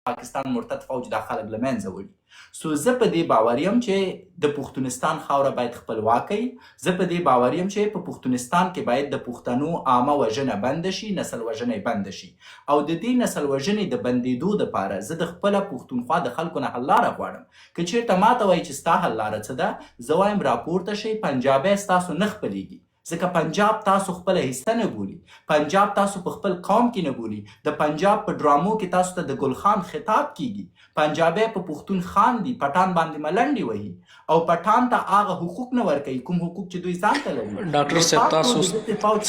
پاکستان مرتد فوج دا خلک له منځه وړي. سو زه په دې باور یم چې د پښتونستان خاوره باید خپلواکه وي. زه په دې باور یم چې په پښتونستان کې باید د پښتنو عامه وژنه بنده شي، نسل وژنه بنده شي. او د دې نسل وژنې د بندېدو دپاره زه د خپله پښتونخوا د خلکو نه حل لاره غواړم. که چېرته ماته وایي چې ستا حل لاره څه ده، زه وایم راپورته شئ، پنجابی ستاسو نه خپلېږي. ځکه پنجاب تاسو خپله حصه نه بولي، پنجاب تاسو په خپل قوم کې نه بولي. د پنجاب په ډرامو کې تاسو ته د ګل خان خطاب کیږي. پنجابی په پښتون خاندي، پټان باندې ملنډې وهي او پټان ته هغه حقوق نه ورکوي کوم حقوق چې دوی ځان ته لري. ډاکټر صاحب تاسو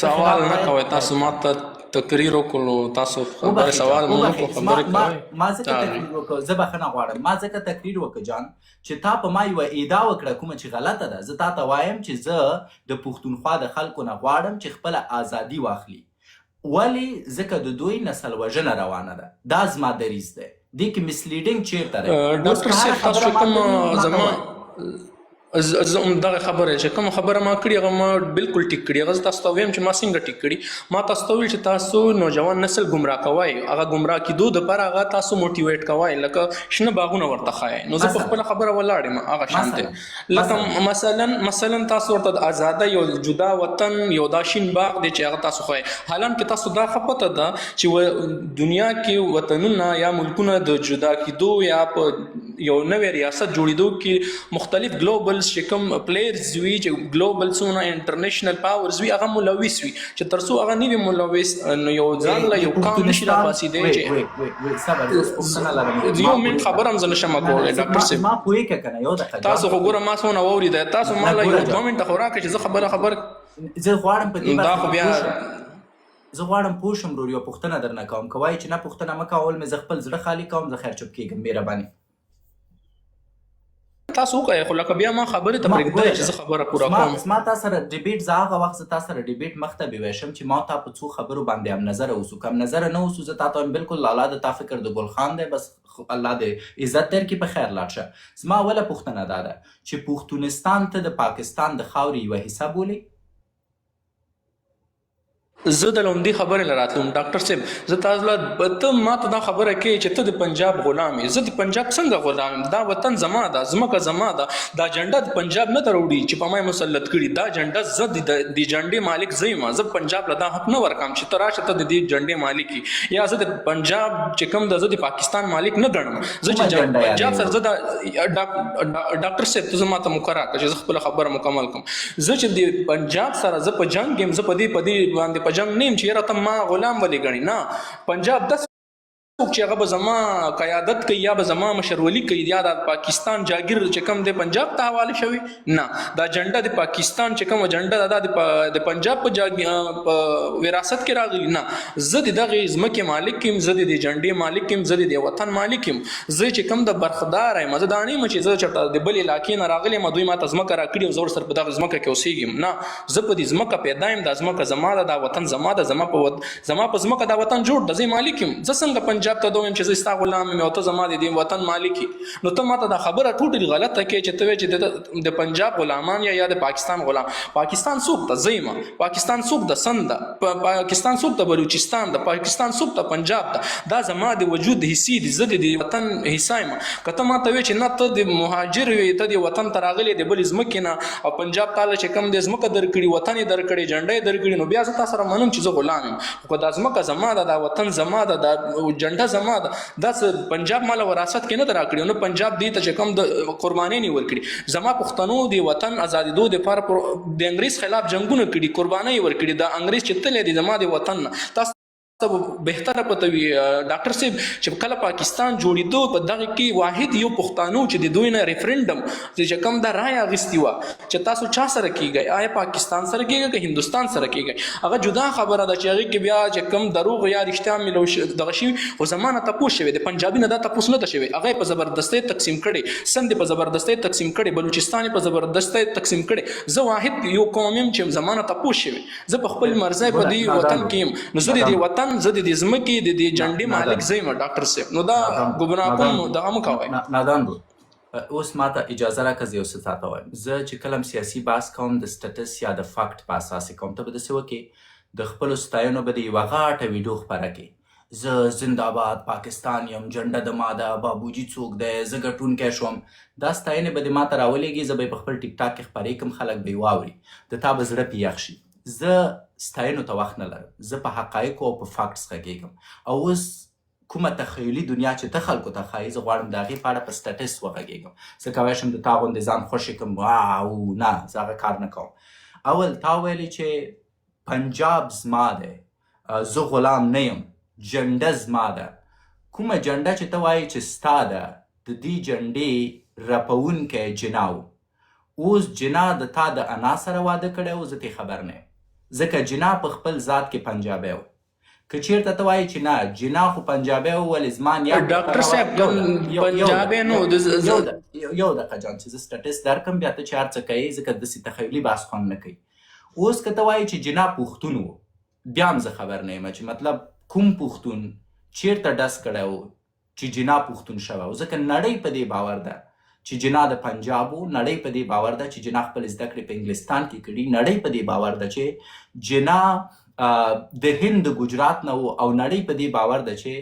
سوال نه کوئ، تاسو ماته تقریر وکړو، تاسو خبره سوال مو وکړو، خبرې کوئ. ما ځکه تقریر وکړ، زه بخښنه غواړم، ما ځکه تقریر وکړ جان چې تا په ما یوه ادعا وکړه کومه چې غلطه ده. زه تا ته وایم چې زه د پښتونخوا د خلکو نه غواړم چې خپله ازادي واخلي. ولې؟ ځکه د دوی نسل وژنه روانه ده. دا زما دریځ دی. دې کې مسلیډینګ چیرته دی؟ ډاکټر صاحب تاسو کوم زما زه همدغه خبره چې کومه خبره ما کړې هغه ما بالکل ټیک کړې. هغه زه تاسو ته وایم چې ما څنګه ټیک کړي. ما تاسو ته وویل چې تاسو نوجوان نسل ګمراه کوئ، هغه ګمراه کېدو دپاره هغه تاسو موټیویټ کوئ، لکه شنه باغونه ورته ښایئ. نو زه په خپله خبره ولاړ یم هغه شان دی. لکه مثلا تاسو ورته د ازادۍ یو جدا وطن، یو دا شین باغ دی چې هغه تاسو ښایئ. حالانکه تاسو دا ښه پته ده چې دنیا کې وطنونه یا ملکونه د جدا کېدو یا په یو نوې ریاست جوړېدو کې مختلف ګلوبل چې کوم پلیئرز وي، چې ګلوبل څونه انټرنیشنل پاورز وي، هغه ملوث وي. چې تر څو هغه نه وي ملوث، نو یو ځان له یو قام نشي راپاڅېدی چې یو منټ خبره هم زه نشم کولی. ډاکټر صاحب ما پوهېږه که نه، یو دقیقه تاسو خو ګوره ما څونه واورېده، تاسو ما له یو 2 منټه خو راکړئ چې زه خبره زه غواړم په دې دا خو بیا زه غواړم پوه شم ورور، یوه پوښتنه درنه کوم. که وایي چې نه پوښتنه مه کوه، مې زه خپل زړه خالي کوم، زه خیر چوپ کېږم. مهرباني تاسو وکړئ، خو لکه بیا ما خبرې ته پرېږدئ چې زه خبره پوره کوم. ما تا سره ډیبیټ، زه هغه وخت زه تا سره ډیبیټ مخ ته بېویشم چې ما تا په څو خبرو باندې هم نظره اوسو. که هم نظره نه اوسو، زه تا ته وایم بلکل لالا د تا فکر د ګل خان دی، بس الله دې عزت درکړي، په خیر لاړ شه. زما اوله پوښتنه دا ده چې پښتونستان ته د پاکستان د خاورې یوه حصه بولي؟ زه د لومدي خبرې له راتلم. ډاکټر صاحب زه تاسو له ته ما ته دا خبره کوي چې ته د پنجاب غلام یې. زه د پنجاب څنګه غلام یم؟ دا وطن زما ده، ځمکه زما ده. دا جنډه د پنجاب نه دروړي چې په ما مسلط کړي. دا جنډه زه د جنډې مالک زه یم. زه پنجاب له دا حق نه ورکوم چې ته راشه ته د دې جنډې مالک یې، یا زه د پنجاب چې کوم ده زه د پاکستان مالک نه ګڼم. زه چې پنجاب سره زه ډاکټر صاحب ته زه ما ته مقرره کړه چې زه خپله خبره مکمل کړم. زه چې د پنجاب سره زه په جنګ یم، زه په دې باندې جنګ نیم چې یاره ته ما غلام ولې ګڼې. نه، پنجاب داسې چې هغه به زما قیادت کوي یا به زما مشرولي کوي یا د پاکستان جاګیر چې کوم دی پنجاب ته حواله شوی. نه، دا جنډه د پاکستان چې کومه جنډه ده د پنجاب په وراثت کې راغلی. نه، زه د دغې ځمکې مالک یم، زه د دې جنډې مالک یم، زه د دې وطن مالک یم. زه چې کوم د برخدار یم، زه دا نه یم چې زه چېرته د بلې علاقې نه راغلی یم، دوی ما ته ځمکه راکړي او زه ورسره په دغه ځمکه کې اوسېږم. نه، زه په دې ځمکه پیدا یم، دا ځمکه زما ده، دا وطن زما ده، زما په ځمکه دا وطن جوړ ده، زه مالک یم. زه څنګه پنجاب ته دویم چې زه ستا غلام یم او ته زما د دې وطن مالک یې؟ نو ته ماته دا خبره ټوټلي غلطه کوې چې ته وایې چې د پنجاب غلامان یا د پاکستان غلام. پاکستان څوک ده؟ زه یم. پاکستان څوک ده؟ سند ده. پاکستان څوک ده؟ بلوچستان ده. پاکستان څوک ده؟ پنجاب ده. دا زما د وجود حصې دي، زه د دې وطن حصه یم. که ته ماته وایې چې نه ته د مهاجر وې، ته د وطن ته راغلی د بلې ځمکې نه او پنجاب تاله چې کوم دی ځمکه درکړي، وطن یې درکړی، جنډه یې درکړي، نو بیا زه تا سره منم چې زه غلام یم. خو دا ځمکه زما ده، دا وطن زما ده، دا جنډه زما ده. دا پنجاب مالا وراثت کې نه ده راکړي، نو پنجاب دې ته چې کوم د قربانۍ نه ورکړي. زما پښتنو د وطن ازادېدو دپاره د انګریز خلاف جنګونه کړي، قربانۍ یې ورکړي. دا انګریز چې تللی دی زما د وطن نه، تاسو بهتره پته وي ډاکټر صاحب چې کله پاکستان جوړېدو په دغه کې واحد یو پښتانو چې د دوی نه ریفرنډم چې کوم دا رایه اخیستې وه چې تاسو چا سره کیږئ، آیا پاکستان سره کیږئ که هندوستان سره کیږئ، هغه جدا خبره ده چې هغې کې بیا چې کوم دروغ یا رښتیا ملو دغه شوي. خو زما نه تپوس شوی د پنجابي نه دا تپوس نه ده شوی. هغه یې په زبردستۍ تقسیم کړی، سند یې په زبردستۍ تقسیم کړی، بلوچستان یې په زبردستۍ تقسیم کړی. زه واحد یو قوم یم چې زما نه تپوس شوی. زه په خپل مرضی په دې وطن کې یم. نو زه د دې وطن، زه د دې ځمکې د دې جنډې مالک زه یم ډاکټر صاحب. نو دا ګمراه کوم دغه مه کوئ. نادان بو، اوس ماته اجازه راکړه زه یو څه تاته وایم. زه چې کله هم سیاسي بحث کوم د سټټس یا د فاکټ په اساس یې کوم. ته به داسې وکړې د خپلو ستایانو به د یوه غاټه ویډیو خپره کړې، زه زنده‌باد پاکستان یم، جنډه د ما ده، بابوجي څوک دی، زه ګټونکی شوم. دا ستاینې به دې ما ته راولېږي، زه به یې په خپل ټیک ټاک کې خپرې کړم، خلک به یې واوري، د تا به زړه پې یخ شي. زه ستاینو ته وخت نه لرم، زه په حقایقو او په فاکټس غږېږم. او اوس کومه تخیلي دنیا چې ته خلکو ته ښایي، زه غواړم د هغې په اړه په سټټس وغږېږم. زه کولی شم د تا غوندې ځان خوشې کړم، واو نه، زه هغه کار نه کوم. اول تا ویلې چې پنجاب زما دی، زه غلام نه یم، جنډه زما ده. کومه جنډه چې ته وایې چې ستا ده، د دې جنډې رپوونکی جنا و. اوس جنا د تا د انا سره واده کړی و، زه ترې خبر نه یم، ځکه جنا په خپل ذات کې پنجابی و. که چېرته ته وایې چې نه جنا خو پنجابی و، ولې زما نیت ډاکټر صاحب پنجابی نو یو دقیقه جان چې زه سټټس درکړم، بیا ته چې هر څه کوې، ځکه داسې تخیلي بحث خوند نه کوي. اوس که ته وایې چې جنا پښتون و، بیا هم زه خبر نه یم چې مطلب کوم پښتون چېرته ډس کړی و چې جنا پښتون شوی و، ځکه نړۍ په دې باور ده چې جنا د پنجاب و، نړۍ په دې باور ده چې جنا خپل زده کړې په انګلستان کې کړي، نړۍ په دې باور ده چې جنا د هند د ګجرات نه و، او نړۍ په دې باور ده چې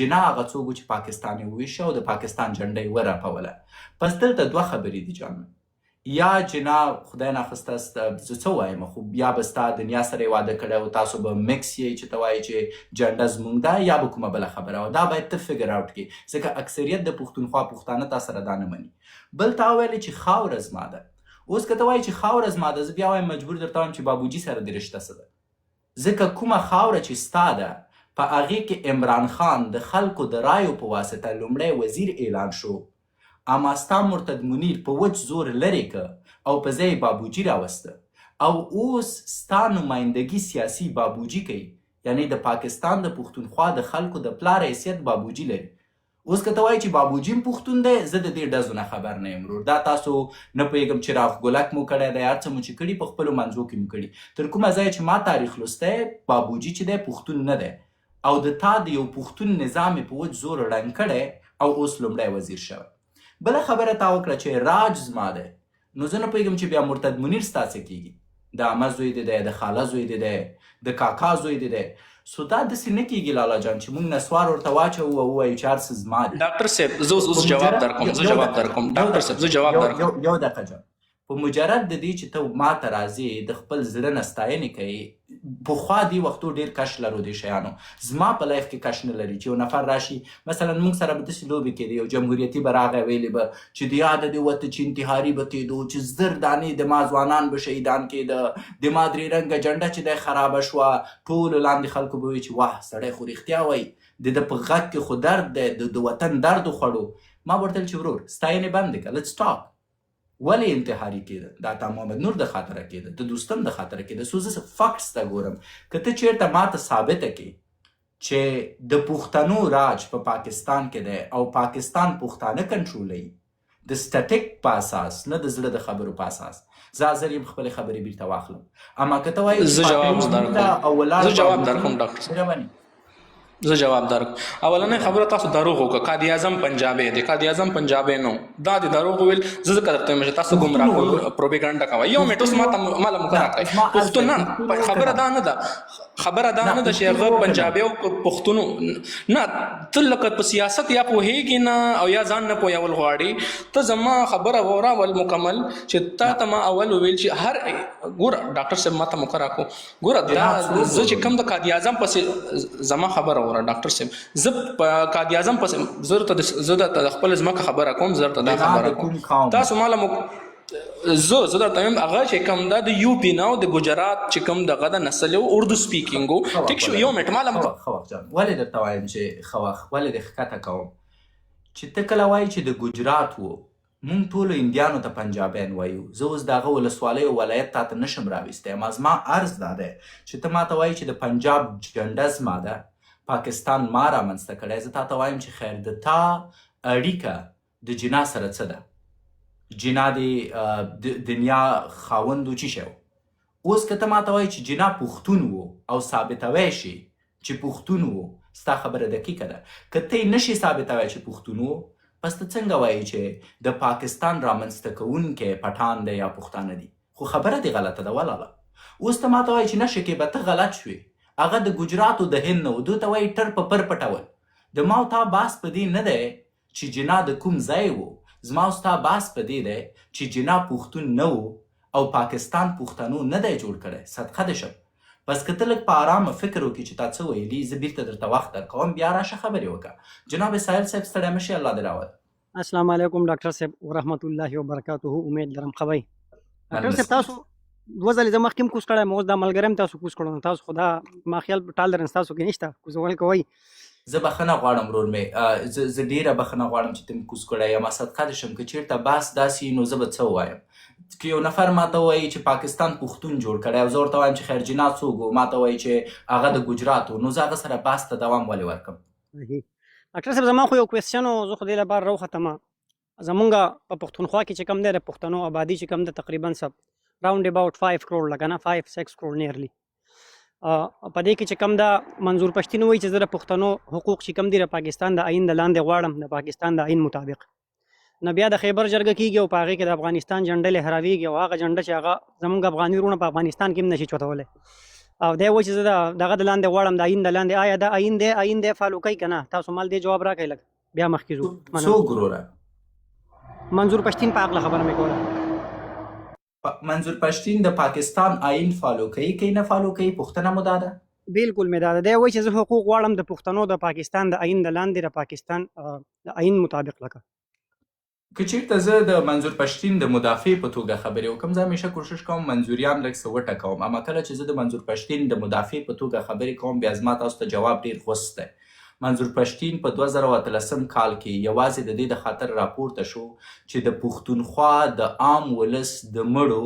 جنا هغه څوک و چې پاکستان یې وویشه او د پاکستان جنډه یې ورپوله. پس دلته دوه خبرې دي جان، یا جنا خدای ناخواسته زه څه وایم، خو یا به ستا دنیا سره یې واده کړی او تاسو به مکس یې چې ته وایې چې جنډه زموږ ده، یا به کومه بله خبره وه. دا باید ته فګر آوټ کړې، ځکه اکثریت د پښتونخوا پښتانه تا سره دا نه مني. بل تا ویلې چې خاوره زما ده. اوس که ته وایې چې خاوره زما ده، زه بیا وایم مجبور درته وایم چې بابوجي سره دې رشته څه ده، ځکه کومه خاوره چې ستا ده، په هغې کې عمران خان د خلکو د رایو په واسطه لومړی وزیر اعلان شو، اما ستا مرتد منیر په وچ زور لرې که او په ځای یې بابوجي راوسته، او اوس ستا نمایندګي سیاسي بابوجي کوي، یعنی د پاکستان د پښتونخوا د خلکو د پلار حیثیت بابوجي لري. اوس که ته وایې چې بابوجي هم پښتون دی، زه د دې ډزو نه خبر نه یم ورور. دا تاسو نه پوهېږم چې راغ مو کړی دی، هر څه مو چې کړي په خپلو منځو کې مو کړي. تر کومه ځایه چې ما تاریخ لوستی، بابوجي چې دی پښتون نه دی، او د تا د یو پښتون نظام یې په وچ زور ړنګ کړی او اوس لومړی وزیر شوی. بله خبره تا وکړه چې راج زما دی، نو زه نه پوهېږم چې بیا مرتد منیر ستا څه کېږي، د عمه زوی دی، د خاله زوی دی، د کاکا زوی دی. سو دا داسې نه کېږي لالا جان چې موږ نسوار ورته واچوو او ووایو چې هر څه زما دي. ډاکټر صاحب زه اوس جواب درکوم، ډاکټر صاحب زه جواب درکوم. یو دقیقه جان، په مجرد د دې چې ته ما ته راځې، د خپل زړه نه ستاینې کوې. پخوا دې وختو ډېر کش لرو دې شیانو، زما په لایف کې کش نه لري چې یو نفر راشي مثلا موږ سره به داسې لوبې کېدې، یو جمهوریتي به راغی ویلې به چې د یاده دې وته چې انتحاري به کېدو، چې زر دانې د ما ځوانان به شهیدان کېده، د ما درې رنګه جنډه چې دی خرابه شوه، ټولو لاندې خلکو به وایي چې واه سړی خو رښتیا وایي، د ده په غږ کې خو درد دی، د وطن درد وخوړو. ما ورته ویل چې ورور ستاینې بند کړه، لیټس ټاک. ولې انتحاري کېده؟ دا تا محمد نور د خاطره کېده، د دوستم د خاطره کېده. سو زه فکټس ته ګورم. که ته چېرته ما ته ثابته کړې چې د پښتنو راج په پاکستان کې دی او پاکستان پښتانه کنټرولوي د سټټیک په اساس، نه د زړه د خبرو په اساس، زه حاضر یم خپلې خبرې بیرته واخلم. اما که ته وایې زه جواب درکوم ډاکټر صاحب، زه جواب درکوم. اولنۍ خبره تاسو دروغ وکړه، قائد اعظم پنجابی دی، قائد اعظم پنجابی نو، دا د دروغ ویل. زه ځکه درته وایم چې تاسو ګمراه پروپاګاندا کوئ. یو منټ اوس ماله مقرره کړئ. پښتون نه، خبره دا نه ده چې هغه پنجابی او پښتونو نه، ته لکه په سیاست یا پوهېږي نه او یا ځان نه پوهول غواړي. ته زما خبره واوره ول مکمل، چې تا ته ما اول ویل چې هر ګوره ډاکټر صاحب ما ته مقرره کړو، ګوره دا زه چې کوم د قائد اعظم پسې زما خبره ډاکټر صاحب، زه په قائد اعظم پسې زه د خپل ځمکه خبره کوم، زه درته دا خبره کوم. تاسو ماله زه درته وایم هغه چې کوم دا د یو پی نه او د ګجرات چې کوم دغه د نسل او اردو سپیکینګ و، ټیک شو. یو منټ ماله خوښ جان، ولې درته وایم چې خوښ ولې دې ښکته کوم چې ته کله وایې چې د ګجرات و، مونږ ټولو انډیانو ته پنجابیان وایو. زه اوس د هغه ولسوالۍ او ولایت تا ته نشم راویستی، اما زما عرض دا دی چې ته ما ته وایې چې د پنجاب جنډه زما ده، پاکستان ما رامنځته کړی. زه تا ته وایم چې خیر د تا اړیکه د جنا سره څه ده؟ جنا د دنیا خاوند و چی شو؟ اوس که ته ما ته وایې چې جنا پښتون و او ثابتوی شي چې پښتون و، ستا خبره دقیقه ده. که ته یې نشي ثابتوی چې پښتون و، پس ته څنګه وایې چې د پاکستان رامنځته کوونکی پټان دی یا پښتانه دي؟ خو خبره دې غلطه ده ولاله. اوس ته ما ته وایې چې نشه کې به ته غلط شوې، هغه د ګجرات او د هند نه و. دوی ته وایي ټر په پر پټول. د ما او تا بحث په دې نه دی چې جنا د کوم ځای و. زما او ستا بحث په دې دی چې جنا پښتون نه و او پاکستان پښتنو نه دی جوړ کړی. صدقه دې شم. بس که ته لږ په ارامه فکر وکړي چې تا څه ویلي، زه بیرته درته وخت درکوم، بیا راشه خبرې وکړه. جناب ساحل صاحب ستړی مه شي، الله دې راوله. السلام علیکم ډاکټر صاحب ورحمت الله وبرکاته. امید لرم ښه وئ. ډاکټر صاحب تاسو دوه ځلې زه مخکې هم کوز کړی یم، اوس دا ملګری هم تاسو کوز کړو، نو تاسو خو دا ما خیال ټالرنس تاسو کې نشته کوزول کوئ. زه بخښنه غواړم ورور مې، زه ډېره بخښنه غواړم چې ته مې کوز کړی یم. صدقه دې شم که چېرته بحث داسې نو زه به څه ووایم. که یو نفر ماته وایي چې پاکستان پښتون جوړ کړی او زه ورته وایم چې خیر جنا څوک و، ماته وایي چې هغه د ګجرات و، نو زه هغه سره بحث ته دوام ولې ورکړم؟ ډاکټر صاحب زما خو یو کوېسچن و، زه خو دې لپاره راوختم. زمونږ په پښتونخوا کې چې کوم دی د پښتنو آبادي چې کوم ده تقریبا سب راوند اباوټ 5 کروڑ لکه نه 5-6 کروڑ نیرلی. په دې کې چې کوم ده منظور پښتین وایي چې زه د پښتنو حقوق چې کوم دي د پاکستان د آئین د لاندې غواړم، د پاکستان د آئین مطابق. نو بیا د خیبر جرګه کېږي او په هغې کې د افغانستان جنډه لهراویږي او هغه جنډه چې هغه زمونږ افغاني وروڼه په افغانستان کې هم نشي چوتولی. او دی وایي چې زه دغه د لاندې غواړم، د آئین د لاندې. آیا دا آئین دی فالو کوي که نه؟ تاسو مال دې جواب راکړئ لږ، بیا مخکې ځو. څوک وروره؟ منظور پښتین په هکله خبره مې کوله. منظور پښتین د پاکستان آئین فالو کوي که نه فالو کوي؟ پوښتنه مو دا ده. بالکل مې دا ده. دی وایي چې زه حقوق غواړم د پښتنو د پاکستان د آئین د لاندې، د پاکستان د آئین مطابق. لکه که چېرته زه د منظور پښتین د مدافع په توګه خبرې وکړم، زه همیشه کوشش کوم منظوریان لږ څه وټکوم. اما کله چې زه د منظور پښتین د مدافع په توګه خبرې کوم، بیا زما تاسو ته جواب ډېر خوست دی. منظور پښتین په 2013 کال کې یوازې د دې د خاطر راپورته شو چې د پښتونخوا د عام ولس د مړو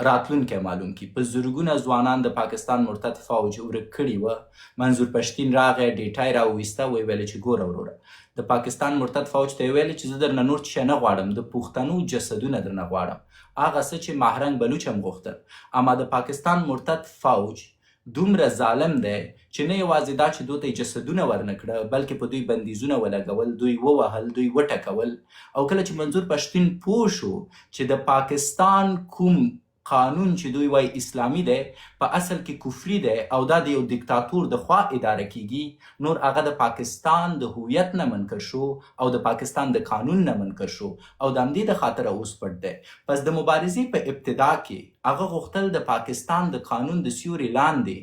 راتلونکی معلوم کړي. په زرګونه ځوانان د پاکستان مرتد فوج ورک کړي وه. منظور پښتین راغی، ډیټا یې راوویسته، ویې ویل چې ګوره وروره، د پاکستان مرتد فوج ته یې ویل چې زه درنه نور څه نه غواړم، د پښتنو جسدونه درنه غواړم، هغه څه چې مهرنګ بلوچ هم غوښتل. اما د پاکستان مرتد فوج دومره ظالم دی چې نه یوازې دا چې دوی ته جسدونه ورنه کړه، بلکې په دوی بندیزونه ولګول، دوی ووهل، دوی وټکول. او کله چې منظور پښتین پوه شو چې د پاکستان کوم قانون چې دوی وایي اسلامي دی په اصل کې کفري دی او دا د یو دیکتاتور د خوا اداره کیږي، نور هغه د پاکستان د هویت نه منکر شو او د پاکستان د قانون نه منکر شو او د همدې د خاطره اوس پټ دی. پس د مبارزې په ابتدا کې هغه غوښتل د پاکستان د قانون د سیوري لاندې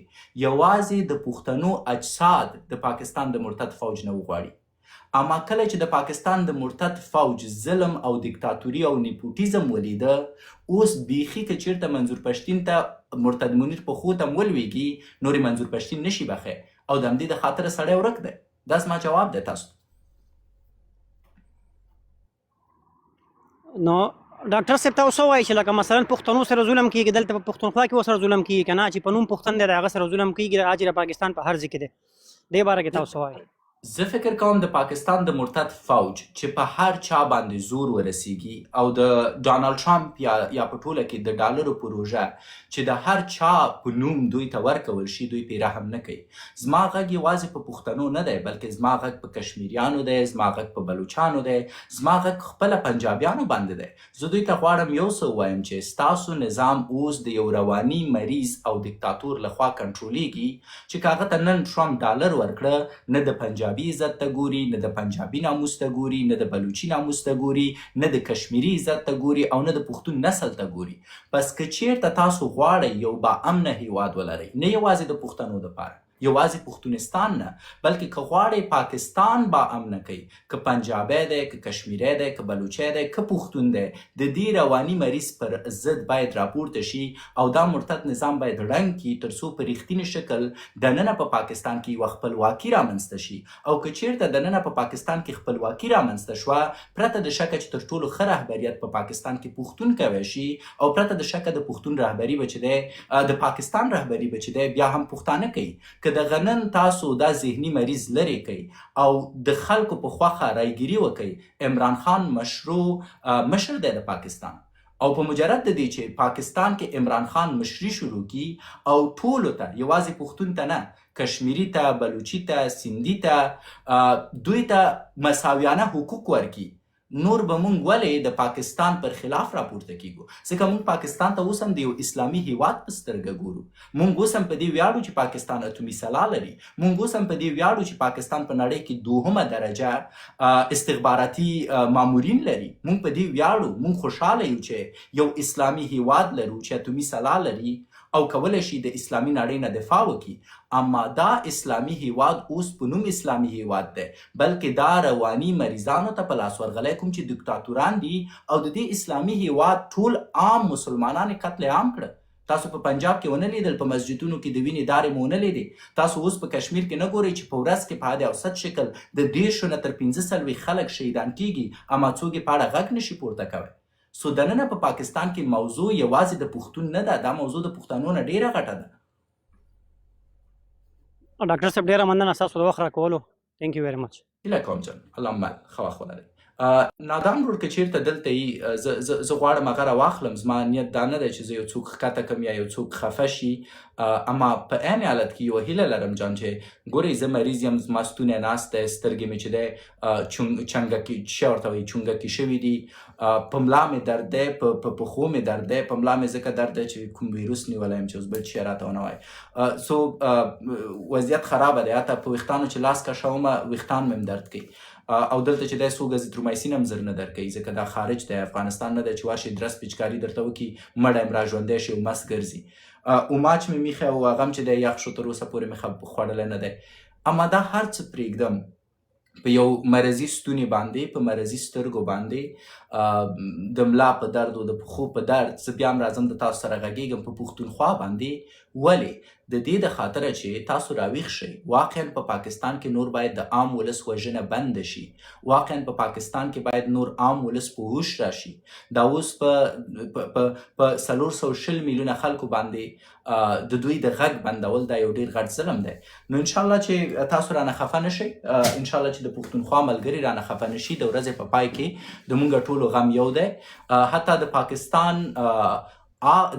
یوازې د پښتنو اجساد د پاکستان د مرتد فوج نه وغواړي. اما کله چې د پاکستان د مرتد فوج ظلم او دیکتاتوري او نیپوټیزم ولیده، اوس بیخي که چېرته منظور پښتین ته مرتد منیر په خو ته ولویږي، نور منظور پښتین نشي بخی او د همدې د خاطره سړی ورک دی. دا زما جواب دی تاسو. نو ډاکټر صاحب تاسو وایي چې لکه مثلا پښتنو سره ظلم کېږي، دلته په پښتونخوا کې ورسره ظلم کېږي که نه، چې په نوم پښتون دی د هغه سره ظلم کېږي، هغه چې د پاکستان په هر ځای کې دی. دې باره کې تاسو وایي؟ زه فکر کوم د پاکستان د مرتد فوج چې په هر چا باندې زور ورسیږي او د ډانلډ ټرمپ یا په ټوله کې د ډالرو پروژه چې د هر چا په نوم دوی ته ورکول شي، دوی پرې رحم نه کوي. زما غږ یوازې په پښتنو نه دی، بلکې زما غږ په کشمیریانو دی، زما غږ په بلوچانو دی، زما غږ خپله پنجابیانو باندې دی. زه دوی ته غواړم یو څه ووایم چې ستاسو نظام اوس د یو رواني مریض او دیکتاتور لخوا کنټرولیږي چې که هغه ته نن ټرمپ ډالر ورکړه، نه د پنجابي عزت ته ګوري، نه د پنجابي ناموس ته ګوري، نه د بلوچي ناموس ته ګوري، نه د کشمیري عزت ته ګوري او نه د پښتون نسل ته ګوري. پس که چیرته تاسو غواړئ یو با امنه هیواد ولرئ، نه یوازې د پښتنو دپاره، یوازې پښتونستان نه، بلکې که غواړئ پاکستان با امنه کوي، که پنجابی دی، که کشمیری دی، که بلوچی دی، که پښتون دی، د دې رواني مریض پر ضد باید راپورته شي او دا مرتد نظام باید ړنګ کړي تر څو په رښتیني شکل دننه په پاکستان کې یوه خپلواکي رامنځته شي. او که چیرته دننه په پاکستان کې خپلواکي رامنځته شوه، پرته د شکه چې تر ټولو ښه رهبریت په پاکستان کې پښتون کوی شي او پرته د شکه د پښتون رهبري به چې دی، د پاکستان رهبري به چې دی، بیا هم پښتانه کوي. که د غنن تاسو دا ذهني مریض لرې کوي او د خلکو په خوښه رایګیري وکوي، عمران خان مشروع مشر دی د پاکستان او په مجرد د دې چې پاکستان کې عمران خان مشري شروع کی او ټولو ته، یوازې پښتون ته نه، کشمیری ته، بلوچي ته، سندي ته، دوی ته مساویانه حقوق ورکړي، نور به مونږ ولې د پاکستان پر خلاف راپورته کیږو؟ ځکه مونږ پاکستان ته اوس هم د یو اسلامي هیواد په سترګه ګورو. مونږ اوس هم په دې ویاړو چې پاکستان اتومي سلاح لري. مونږ اوس هم په دې ویاړو چې پاکستان په نړۍ کې دوهمه درجه استخباراتي مامورین لري. مونږ په دې ویاړو. مونږ خوشحاله یو چې یو اسلامي هیواد لرو چې اتومي سلاح لري او کولی شي د اسلامي نړۍ نه دفاع وکړي. اما دا اسلامي هیواد اوس په نوم اسلامي هیواد دی، بلکې دا رواني مریضانو ته په لاس ورغلی کوم چې دیکتاتوران دي او د دې اسلامي هیواد ټول عام مسلمانان یې قتل عام کړه. تاسو په پنجاب کې ونه لیدل، په مسجدونو کې د وینې دارې مو ونه لیدې. تاسو اوس په کشمیر کې نه ګورئ چې په ورځ کې په حد اوسط شکل د 10 نه تر 15 خلک شهیدان کیږي، اما څوک یې په اړه غږ نشي پورته کوی. سو دننه په پاکستان کې موضوع یوازې د پښتون نه ده، دا موضوع د پښتنو نه ډیره غټه ده. ډاکټر صاحب ډیره مننه ستاسو د وخت راکولو. ثانک یو ویری مچ. هیله کوم جان، الله مل ښه وخت ولرئ. نادان ورور که چیرته دلته یي زه غواړم هغه راواخلم. زما نیت دا نه دی چې زه یو څوک ښکته کړم یا یو څوک خفه شي، اما په عین حالت کې یوه هیله لرم جان چې ګورئ زه مریض یم، زما ستونی ناست دی، سترګې مې چې دی چنګکي څه ورته وایي چونګکي شوي دي، په ملا مې درد دی، په پښو مې درد دی. په ملا مې ځکه درد دی چې کوم ویروس نیولی یم چې اوس بل شی راته ونه وایي. سو وضعیت خرابه دی. حتی په ویښتانو چې لاس کشومه ویښتان مې هم درد کوي. او دلته چې دی څوک ازیترومایسین هم زر نه درکوي ځکه دا خارج دی، افغانستان نه دی چې ورشي درس پیچکاري درته وکړي مړی یم را ژوندی شي او مست ګرځي. اوماچ مې میښی او هغه هم چې دی یخ شو تر اوسه پورې مې خوړلی نه دی. اما دا هر څه پرېږدم، په یو مرضي ستوني باندې، په مرضي سترګو باندې، د ملا په درد او د پښو په درد زه بیا هم راځم د تاسو سره غږېږم په پښتونخوا باندې. ولې؟ د دې د خاطره چې تاسو راویښ شئ. واقعا په پاکستان کې نور باید د عام ولس وژنه بنده شي. واقعا په پاکستان کې باید نور عام ولس په هوش راشي. دا اوس په 420 میلیونه خلکو باندې د دوی د غږ بندول دا یو ډېر غټ ظلم دی. نو انشاءالله چې تاسو رانه خفه نه شئ، انشاءالله چې د پښتونخوا ملګري رانه خفه نه شي. د ورځې په پای کې د مونږ ټولو غم یو دی. حتی د پاکستان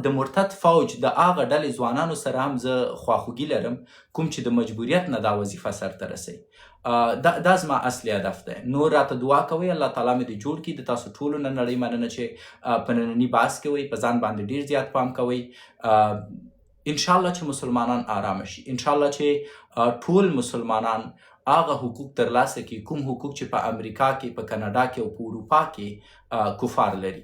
د مرتد فوج د هغه ډلې ځوانانو سره هم زه خواخوږي لرم کوم چې د مجبوریت نه دا وظیفه سرته رسوي. دا زما اصلي هدف دی. نور راته دعا کوئ، الله تعالی مې دې جوړ کړي. د تاسو ټولو نه نړۍ مننه چې په ننني بحث کې وئ، په ځان باندې ډېر زیات پام کوئ. انشاءالله چې مسلمانان آرامه شي، انشاءالله چې ټول مسلمانان هغه حقوق ترلاسه کړي کوم حقوق چې په امریکا کې، په کاناډا کې او په اروپا کې کفار لري.